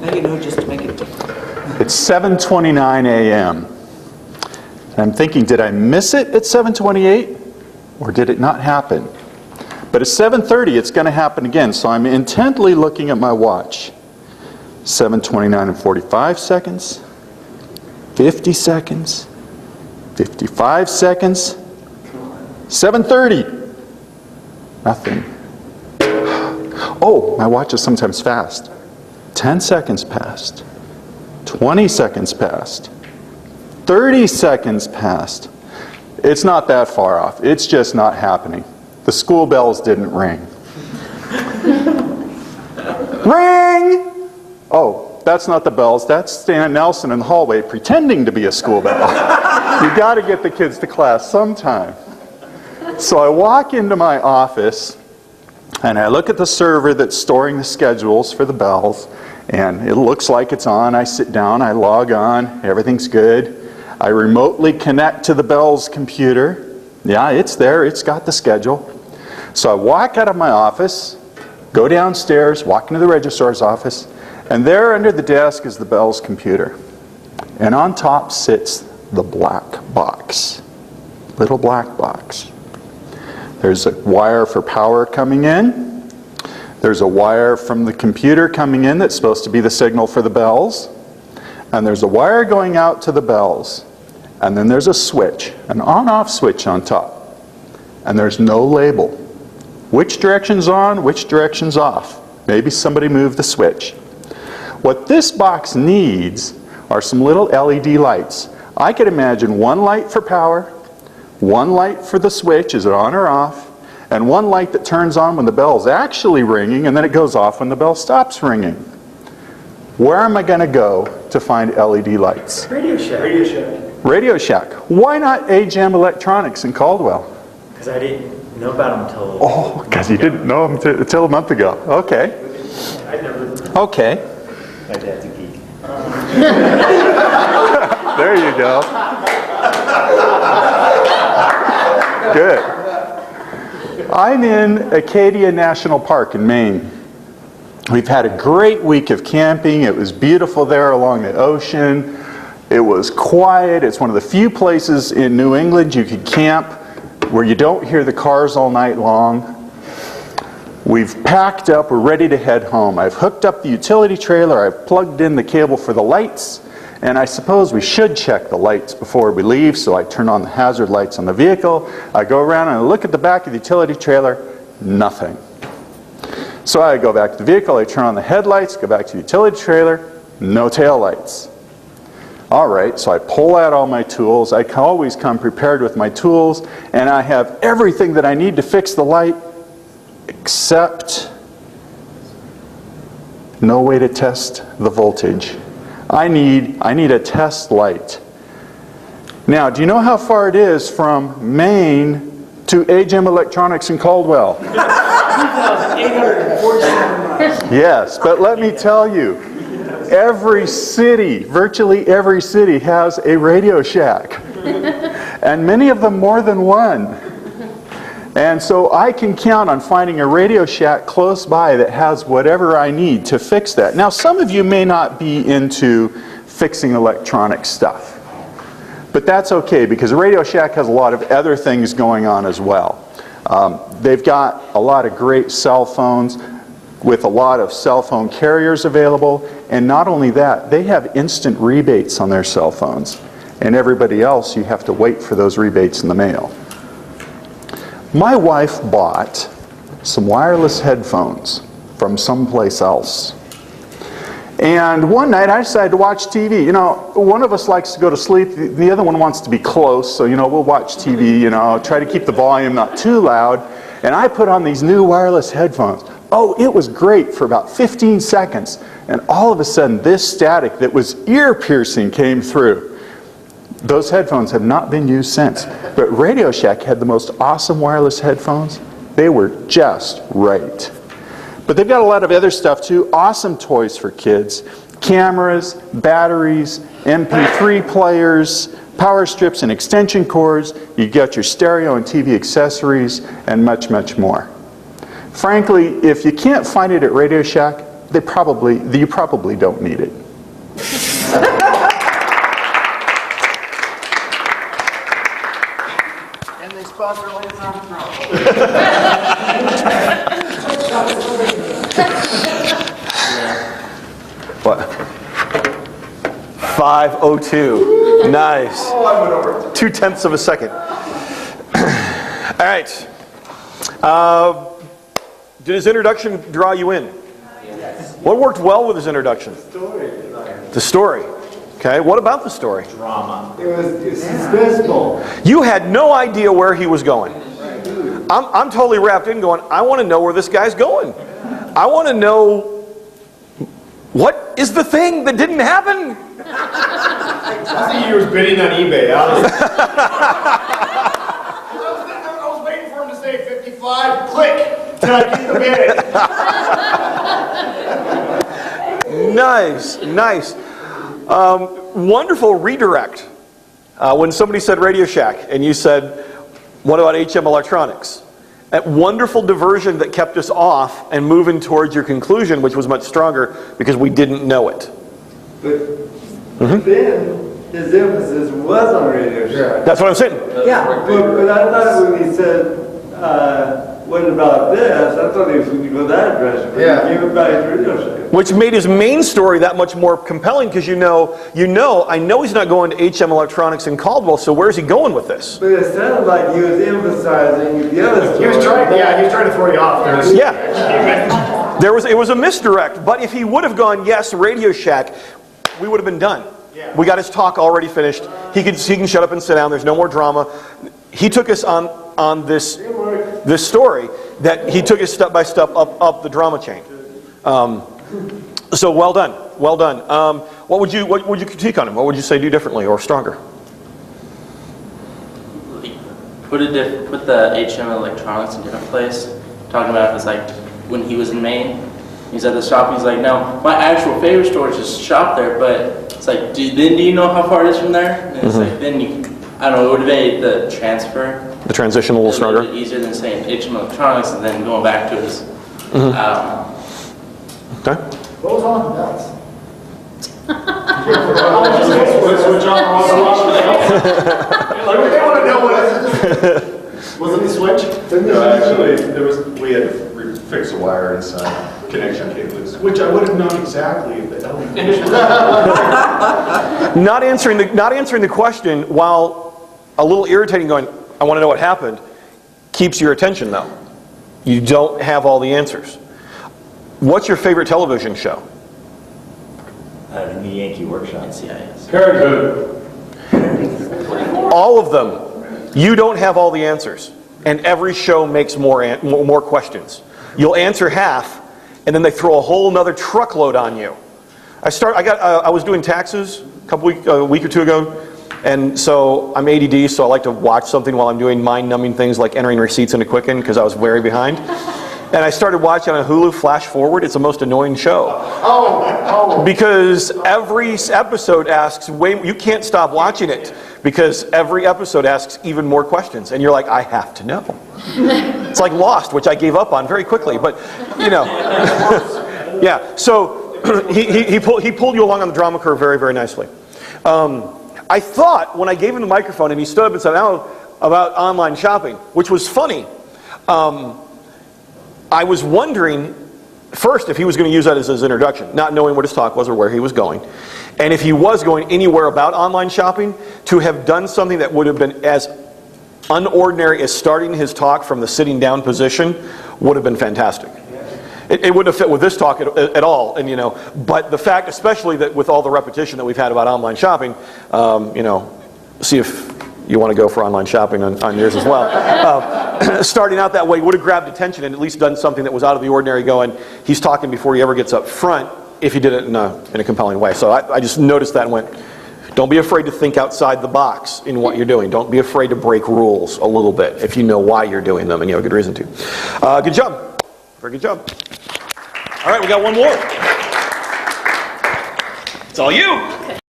Now you know just to make it different. It's 7:29 a.m. I'm thinking, did I miss it at 7:28? Or did it not happen? But at 7:30, it's going to happen again. So I'm intently looking at my watch. 7:29 and 45 seconds. 50 seconds. 55 seconds. 7:30. Nothing. Oh, my watch is sometimes fast. 10 seconds passed. 20 seconds passed. 30 seconds passed. It's not that far off. It's just not happening. The school bells didn't ring. Ring! Oh, that's not the bells. That's Stan Nelson in the hallway pretending to be a school bell. You got to get the kids to class sometime. So I walk into my office and I look at the server that's storing the schedules for the bells, and it looks like it's on. I sit down, I log on, everything's good. I remotely connect to the Bell's computer. Yeah, it's there, it's got the schedule. So I walk out of my office, go downstairs, walk into the registrar's office, and there under the desk is the Bell's computer. And on top sits the black box, little black box. There's a wire for power coming in. There's a wire from the computer coming in that's supposed to be the signal for the bells. And there's a wire going out to the bells. And then there's a switch, an on-off switch on top. And there's no label. Which direction's on, which direction's off? Maybe somebody moved the switch. What this box needs are some little LED lights. I could imagine one light for power, one light for the switch, is it on or off, and one light that turns on when the bell's actually ringing, and then it goes off when the bell stops ringing. Where am I going to go to find LED lights? Radio Shack. Radio Shack. Radio Shack. Why not AGM Electronics in Caldwell? Because I didn't know about them until... Oh, because you didn't know them until a month ago. Okay. I never... Okay. My dad's a geek. There you go. Good. I'm in Acadia National Park in Maine. We've had a great week of camping. It was beautiful there along the ocean. It was quiet. It's one of the few places in New England you could camp where you don't hear the cars all night long. We've packed up. We're ready to head home. I've hooked up the utility trailer. I've plugged in the cable for the lights. And I suppose we should check the lights before we leave, so I turn on the hazard lights on the vehicle. I go around and I look at the back of the utility trailer, nothing. So I go back to the vehicle, I turn on the headlights, go back to the utility trailer, no tail lights. All right, so I pull out all my tools. I always come prepared with my tools, and I have everything that I need to fix the light, except no way to test the voltage. I need a test light. Now, do you know how far it is from Maine to AGM Electronics in Caldwell? 2,847 miles. Yes, but let me tell you, every city, virtually every city has a Radio Shack. And many of them more than one. And so I can count on finding a Radio Shack close by that has whatever I need to fix that. Now, some of you may not be into fixing electronic stuff. But that's okay, because Radio Shack has a lot of other things going on as well. They've got a lot of great cell phones with a lot of cell phone carriers available. And not only that, they have instant rebates on their cell phones. And everybody else, you have to wait for those rebates in the mail. My wife bought some wireless headphones from someplace else. And one night I decided to watch TV. You know, one of us likes to go to sleep, the other one wants to be close, so we'll watch TV, try to keep the volume not too loud. And I put on these new wireless headphones. Oh, it was great for about 15 seconds. And all of a sudden this static that was ear-piercing came through. Those headphones have not been used since. But Radio Shack had the most awesome wireless headphones. They were just right. But they've got a lot of other stuff too. Awesome toys for kids. Cameras, batteries, MP3 players, power strips and extension cords. You got your stereo and TV accessories, and much, much more. Frankly, if you can't find it at Radio Shack, you probably don't need it. And they sponsor Lance Armstrong. What? 5:02. Nice. Oh, I went over. 0.2 of a second. All right. Did his introduction draw you in? Yes. What worked well with his introduction? The story. Okay. What about the story? Drama. It was suspenseful. You had no idea where he was going. I'm totally wrapped in going, I want to know where this guy's going. I want to know what is the thing that didn't happen? I think he was bidding on eBay. I was waiting for him to say 55. Click. Till I get the bid. Nice, nice. Wonderful redirect. When somebody said Radio Shack and you said, what about HM Electronics? That wonderful diversion that kept us off and moving towards your conclusion, which was much stronger because we didn't know it. But then his emphasis was on Radio Shack. That's what I'm saying. Yeah, but I thought when he said, what about this? I thought he was going to go that direction. Yeah. He gave it back to Radio Shack. Which made his main story that much more compelling because I know he's not going to HM Electronics in Caldwell, so where's he going with this? But it sounded like he was emphasizing the other story. He was trying to throw you off there. Yeah. It was a misdirect, but if he would have gone, yes, Radio Shack, we would have been done. Yeah. We got his talk already finished. He can shut up and sit down. There's no more drama. He took us on this story that he took us step by step up the drama chain. So well done, well done. What would you critique on him? What would you say do differently or stronger? Put the HM Electronics in a different place. Talking about it was like when he was in Maine. He's at the shop. He's like, no, my actual favorite store is just shop there. But it's like, do you know how far it is from there? And it's like, then I don't know. It would have made the transfer. The transition a little stronger. Easier than saying HM Electronics and then going back to his. Okay. What was on the belts? Switch on. They want to know what it is. Was it the switch? No, actually, we had to fix a wire inside connection cables, which I would have known exactly if the LED. Not answering the question while a little irritating going, I want to know what happened, keeps your attention though. You don't have all the answers. What's your favorite television show? The Yankee Workshop. NCIS. Parenthood. All of them. You don't have all the answers. And every show makes more questions. You'll answer half, and then they throw a whole nother truckload on you. I was doing taxes a week or two ago, and so I'm ADD, so I like to watch something while I'm doing mind-numbing things like entering receipts into Quicken because I was very behind. And I started watching on Hulu Flash Forward. It's the most annoying show. Because every episode asks, you can't stop watching it because every episode asks even more questions. And you're like, I have to know. It's like Lost, which I gave up on very quickly, but you know. Yeah, so he pulled you along on the drama curve very, very nicely. I thought when I gave him the microphone and he stood up and said, oh, about online shopping, which was funny. I was wondering, first, if he was going to use that as his introduction, not knowing what his talk was or where he was going. And if he was going anywhere about online shopping, to have done something that would have been as unordinary as starting his talk from the sitting down position would have been fantastic. It wouldn't have fit with this talk at all, and but the fact, especially that with all the repetition that we've had about online shopping, see if you want to go for online shopping on yours as well. Starting out that way would have grabbed attention and at least done something that was out of the ordinary going, he's talking before he ever gets up front, if he did it in a compelling way. So I just noticed that and went, don't be afraid to think outside the box in what you're doing. Don't be afraid to break rules a little bit if you know why you're doing them and you have a good reason to. Good job. Very good job. All right, we got one more. It's all you.